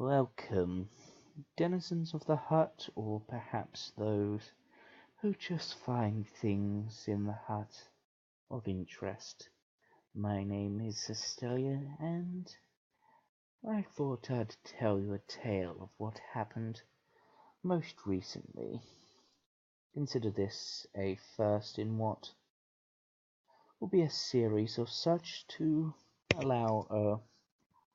Welcome, denizens of the hut, or perhaps those who just find things in the hut of interest. My name is Hestellieh, and I thought I'd tell you a tale of what happened most recently. Consider this a first in what will be a series of such to allow a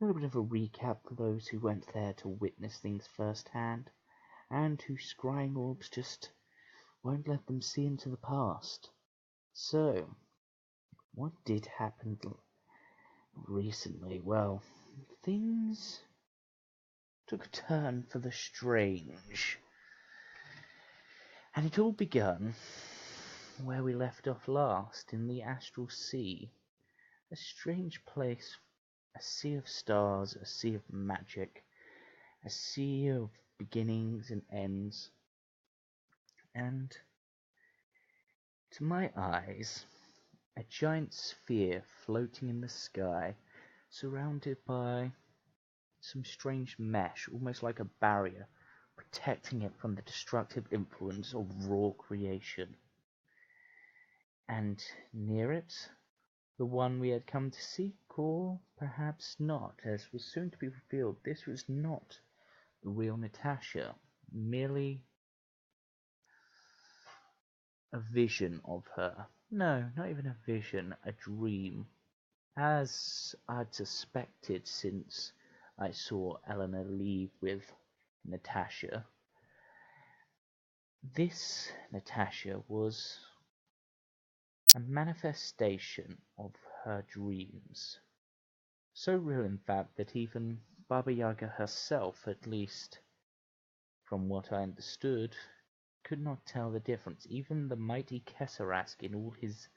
little bit of a recap for those who went there to witness things firsthand, and whose scrying orbs just won't let them see into the past. So, what did happen recently? Well, things took a turn for the strange. And it all begun where we left off last, in the astral sea. A strange place, a sea of stars, a sea of magic, a sea of beginnings and ends. And to my eyes, a giant sphere floating in the sky, surrounded by some strange mesh, almost like a barrier, protecting it from the destructive influence of raw creation. And near it, the one we had come to seek, or perhaps not, as was soon to be revealed, this was not the real Natasha, merely a vision of her. No, not even a vision, a dream. As I'd suspected since I saw Eleanor leave with Natasha, this Natasha was a manifestation of her dreams. So real, in fact, that even Baba Yaga herself, at least from what I understood, could not tell the difference. Even the mighty Kesarask, in all his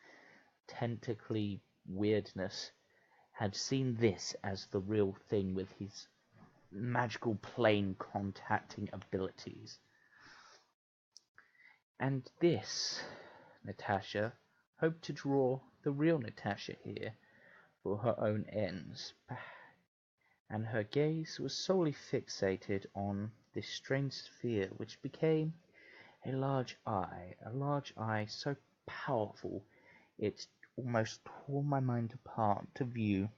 tentacly weirdness, had seen this as the real thing with his magical plane contacting abilities. And this Natasha hoped to draw the real Natasha here for her own ends, and her gaze was solely fixated on this strange sphere, which became a large eye so powerful it almost tore my mind apart to view.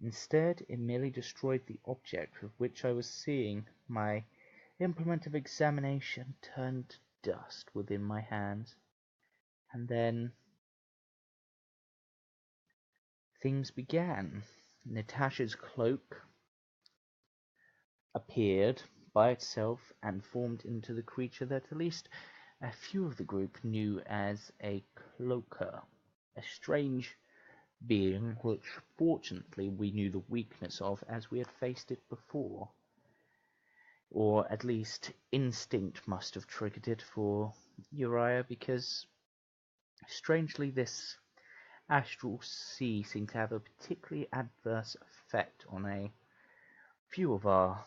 Instead, it merely destroyed the object with which I was seeing. My implement of examination turned to dust within my hands, and then things began. Natasha's cloak appeared by itself and formed into the creature that at least a few of the group knew as a cloaker, a strange being which fortunately we knew the weakness of, as we had faced it before. Or at least instinct must have triggered it for Uriah, because strangely this astral sea seemed to have a particularly adverse effect on a few of our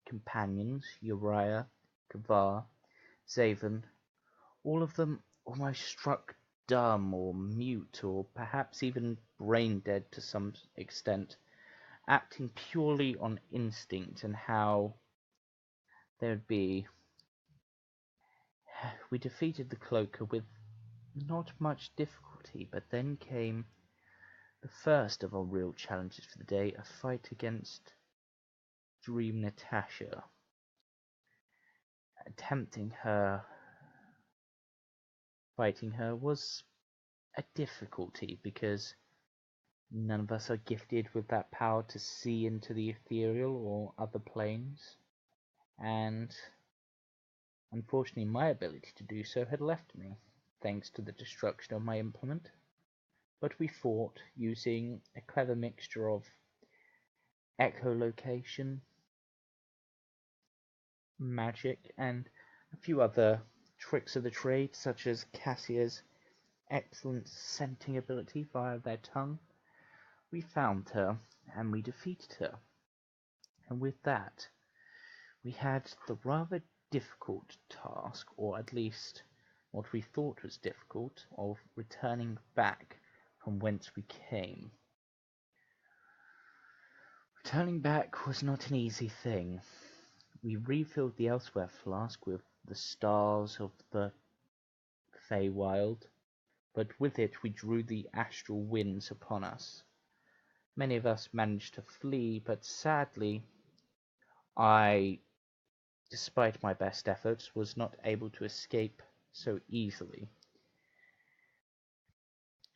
companions, Uriah, Kavar, Zaven. All of them almost struck dumb or mute, or perhaps even brain dead to some extent, acting purely on instinct and how there'd be. We defeated the cloaker with not much difficulty, but then came the first of our real challenges for the day, a fight against Dream Natasha. Fighting her was a difficulty, because none of us are gifted with that power to see into the ethereal or other planes, and unfortunately my ability to do so had left me, thanks to the destruction of my implement. But we fought using a clever mixture of echolocation, magic, and a few other tricks of the trade, such as Cassia's excellent scenting ability via their tongue. We found her, and we defeated her. And with that, we had the rather difficult task, or at least what we thought was difficult, of returning back from whence we came. Turning back was not an easy thing. We refilled the elsewhere flask with the stars of the Feywild, but with it we drew the astral winds upon us. Many of us managed to flee, but sadly, I, despite my best efforts, was not able to escape so easily.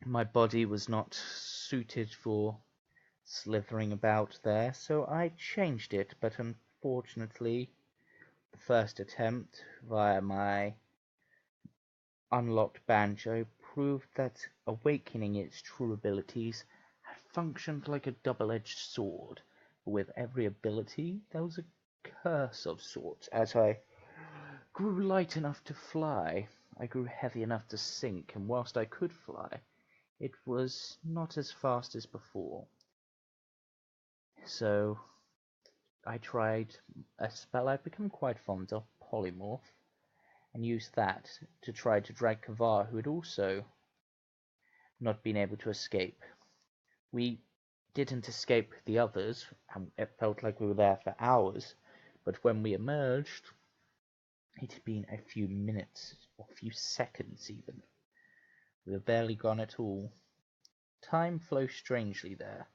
My body was not suited for slithering about there, so I changed it, but unfortunately, the first attempt via my unlocked banjo proved that awakening its true abilities had functioned like a double-edged sword, but with every ability there was a curse of sorts. As I grew light enough to fly, I grew heavy enough to sink, and whilst I could fly, it was not as fast as before. So I tried a spell I've become quite fond of, Polymorph, and used that to try to drag Kavar, who had also not been able to escape. We didn't escape the others, and it felt like we were there for hours, but when we emerged, it had been a few minutes, or a few seconds even. We were barely gone at all. Time flows strangely there.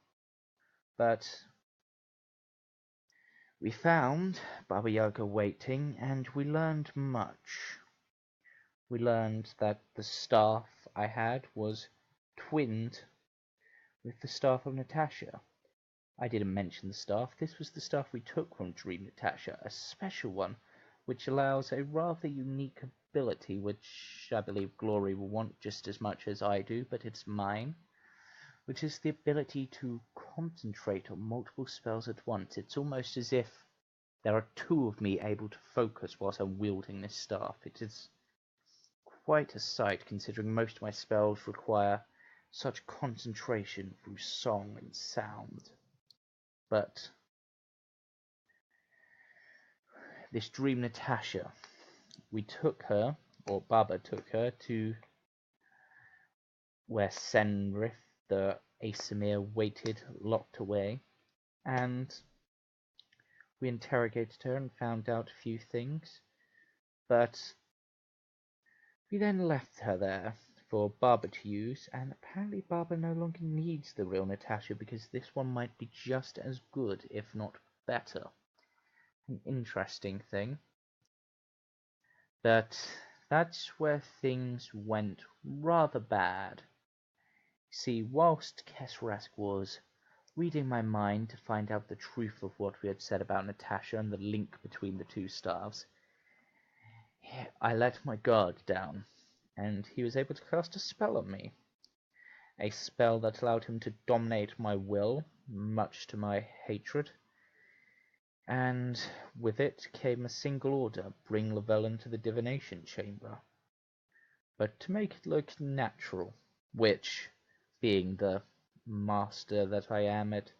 But we found Baba Yaga waiting, and we learned much. We learned that the staff I had was twinned with the staff of Natasha. I didn't mention the staff. This was the staff we took from Dream Natasha, a special one, which allows a rather unique ability, which I believe Glory will want just as much as I do, but it's mine, which is the ability to concentrate on multiple spells at once. It's almost as if there are two of me able to focus whilst I'm wielding this staff. It is quite a sight, considering most of my spells require such concentration through song and sound. But this Dream Natasha, we took her, or Baba took her, to where Senrith, the Asimir, waited locked away, and we interrogated her and found out a few things, but we then left her there for Baba to use, and apparently Baba no longer needs the real Natasha because this one might be just as good, if not better. An interesting thing. But that's where things went rather bad. See, whilst Kesrask was reading my mind to find out the truth of what we had said about Natasha and the link between the two staffs, I let my guard down, and he was able to cast a spell on me. A spell that allowed him to dominate my will, much to my hatred. And with it came a single order, bring Llewellyn to the divination chamber. But to make it look natural, which, being the master that I am at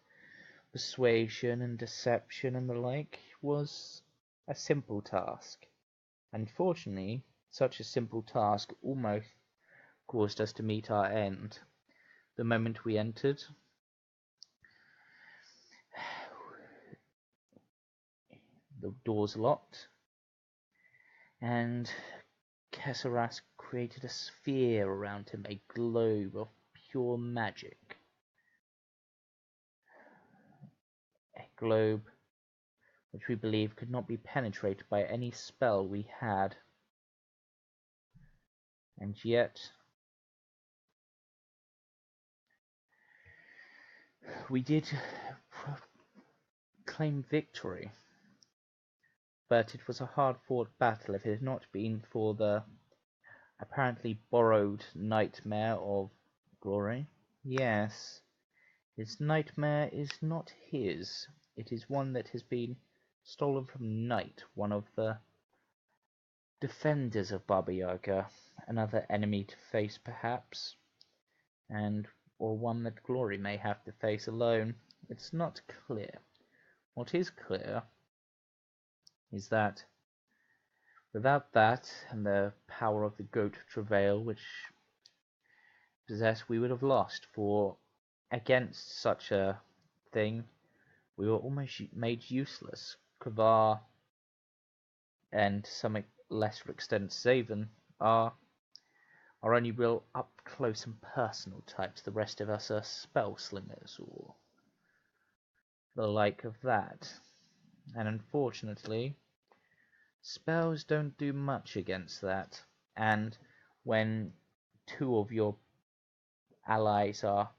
persuasion and deception and the like, was a simple task. Unfortunately, such a simple task almost caused us to meet our end. The moment we entered, the doors locked, and Kessaras created a sphere around him, a globe of pure magic. A globe which we believe could not be penetrated by any spell we had. And yet, we did claim victory. But it was a hard-fought battle if it had not been for the apparently borrowed nightmare of Glory. Yes, his nightmare is not his. It is one that has been stolen from Night, one of the defenders of Baba Yaga, another enemy to face perhaps, or one that Glory may have to face alone. It's not clear. What is clear is that without that and the power of the Goat Travail which possess, we would have lost, for against such a thing we were almost made useless. Kavar, and to some lesser extent Zaven, are only real up-close and personal types. The rest of us are spell slingers, or the like of that. And unfortunately, spells don't do much against that. And when two of your allies are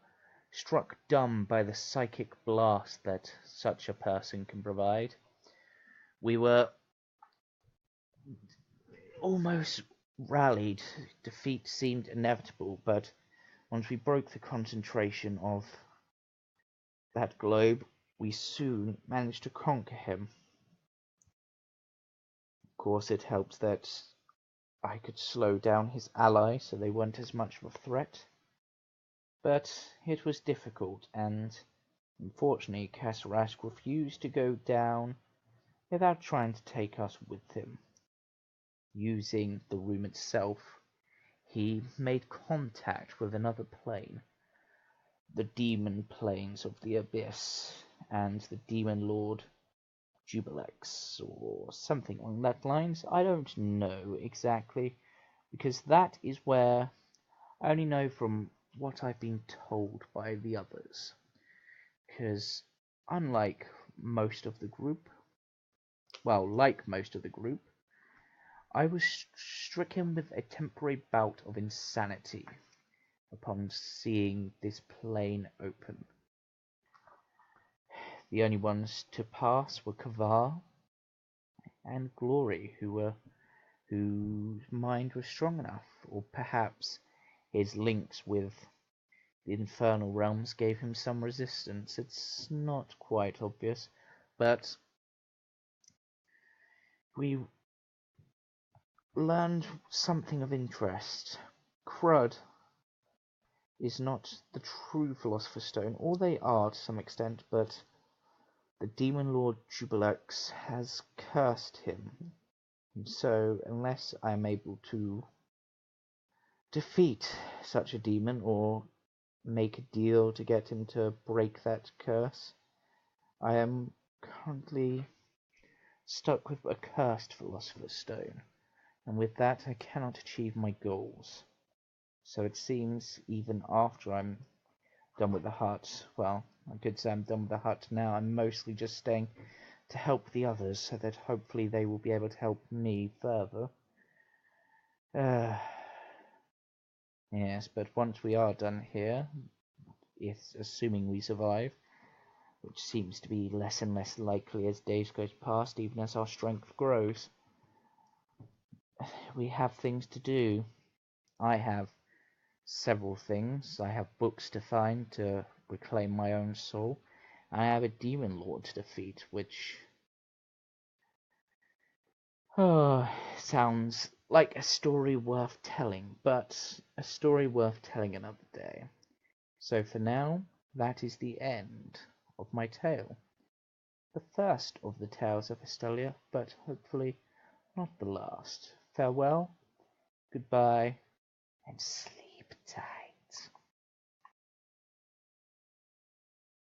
struck dumb by the psychic blast that such a person can provide, we were almost rallied. Defeat seemed inevitable, but once we broke the concentration of that globe, we soon managed to conquer him. Of course, it helped that I could slow down his allies so they weren't as much of a threat. But it was difficult, and unfortunately Kasarask refused to go down without trying to take us with him. Using the room itself, he made contact with another plane, the demon planes of the abyss, and the demon lord Jubilex, or something along that lines. I don't know exactly, because that is where I only know from what I've been told by the others. Because unlike most of the group, like most of the group, I was stricken with a temporary bout of insanity upon seeing this plane open. The only ones to pass were Kavar and Glory, whose mind was strong enough, or perhaps his links with the infernal realms gave him some resistance. It's not quite obvious, but we learned something of interest. Crud is not the true Philosopher's Stone, or they are to some extent, but the Demon Lord Jubilex has cursed him. So, unless I am able to defeat such a demon, or make a deal to get him to break that curse, I am currently stuck with a cursed Philosopher's Stone, and with that I cannot achieve my goals. So it seems even after I'm done with the hut, well, I could say I'm done with the hut now, I'm mostly just staying to help the others, so that hopefully they will be able to help me further. Yes, but once we are done here, assuming we survive, which seems to be less and less likely as days go past, even as our strength grows, we have things to do. I have several things. I have books to find to reclaim my own soul. I have a demon lord to defeat, which sounds like a story worth telling, but a story worth telling another day. So for now, that is the end of my tale. The first of the tales of Hestellieh, but hopefully not the last. Farewell, goodbye, and sleep tight.